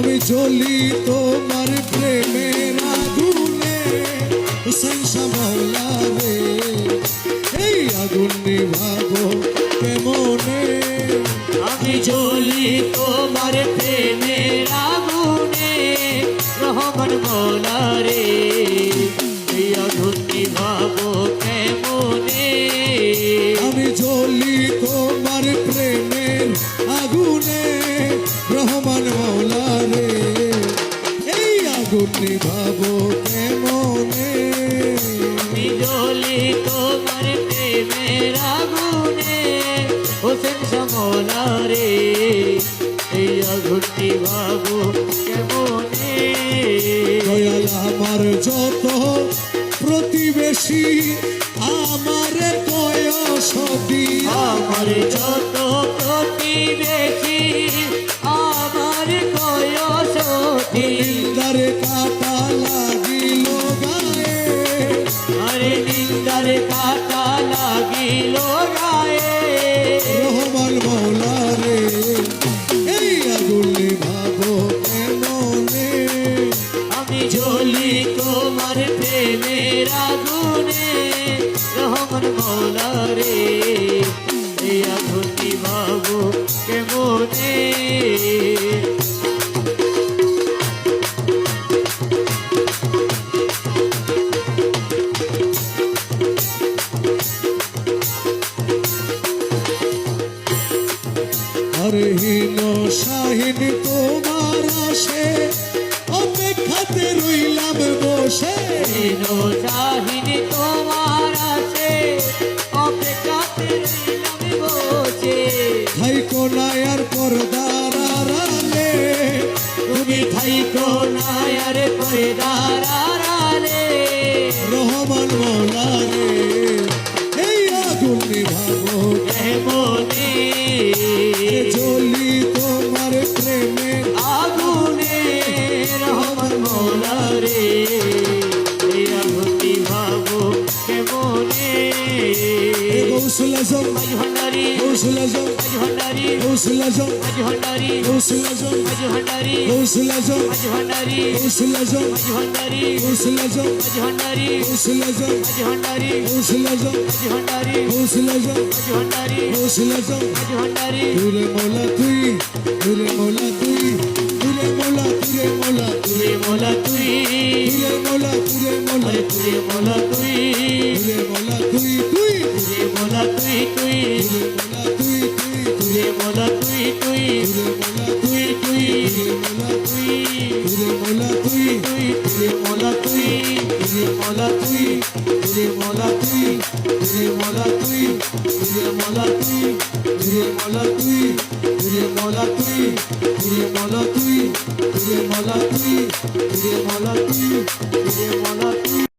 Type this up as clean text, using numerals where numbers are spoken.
আমি জ্বলি তোমার প্রেমের আগুনে, হুসেন শাহ মওলা রে, এই আগুন নিভাবো কেমনে। আমি জ্বলি তোমার প্রেমের আগুনে, রহমান মওলা রে, এই আগুন নিভাবো কেমনে। আমি জ্বলি তোমার প্রেমের আগুনে, রহমান মওলা রে, এই আগুন নিভাবো কেমনে। আমি জ্বলি তোমার প্রেমের আগুনে, হোসেন শাহ মওলা রে, এই আগুন নিভাবো কেমনে। দয়াল আমার যত প্রতিবেশী, আমার কয়সতি, আমার যত প্রতিবেশী, আমার কয়সতি, নিন্দারে কাটা লাগিল গায়ে, আরে নিন্দারে কাটা লাগিল গায়ে। রহমান মওলা রে, এই আগুন নিভাবো কেমনে। আমি জ্বলি তোমার প্রেমের আগুনে, রহমান মওলা রে, এই আগুন নিভাবো কেমনে। আরে হীন শাহিন তোমার আসে, অপেক্ষাতে রইলাম বসে, চাহিনি তোমার আছে, অপেক্ষাতে রইলাম বসে। থাইকো না আর পর্দার আড়ালে, তুমি থাইকো না আর পর্দার আড়ালে, রহমান মওলা রে, এই আগুন নিভাবো কেমনে। জ্বলি তোমার প্রেমের আগুনে, রহমান মওলা রে, এই আগুন নিভাবো কেমনে। গৌসুল আজম, আজ ভান্ডারি, গৌসুল আজম, আজ ভান্ডারি, গৌসুল আজম, আজ ভান্ডারি, গৌসুল আজম, আজ ভান্ডারি, গৌসুল আজম, আজ ভান্ডারি, গৌসুল আজম, আজ ভান্ডারি, গৌসুল আজম, আজ ভান্ডারি, গৌসুল আজম, আজ ভান্ডারি, গৌসুল আজম, আজ ভান্ডারি, গৌসুল আজম, আজ ভান্ডারি, গৌসুল আজম। আজ ভান্ডারি। তুরে মৌলা তুই, তুরে মৌলা তুই, তুরে মৌলা, তুরে মৌলা, তুই মোলা তুই, তুরে মৌলা, তুরে মৌলা, আরে তুই মোলা তুই, তুরে মৌলা তুই, তুই, তুই মোলা তুই, তুই, তুরে মৌলা তুই, তুই, তুই মোলা তুই, তুই, তুরে মৌলা তুই, তুই, তুরে মৌলা তুই, তুরে মৌলা তুই, তুই, তুই মোলা তুই, তুই মোলা তুই, তুই মোলা তুই, তুই মোলা তুই, তুই মোলা তুই, তুই মোলা তুই, তুই মোলা তুই, তুই মোলা তুই, তুই মোলা তুই, তুই মোলা তুই, তুই মোলা তুই।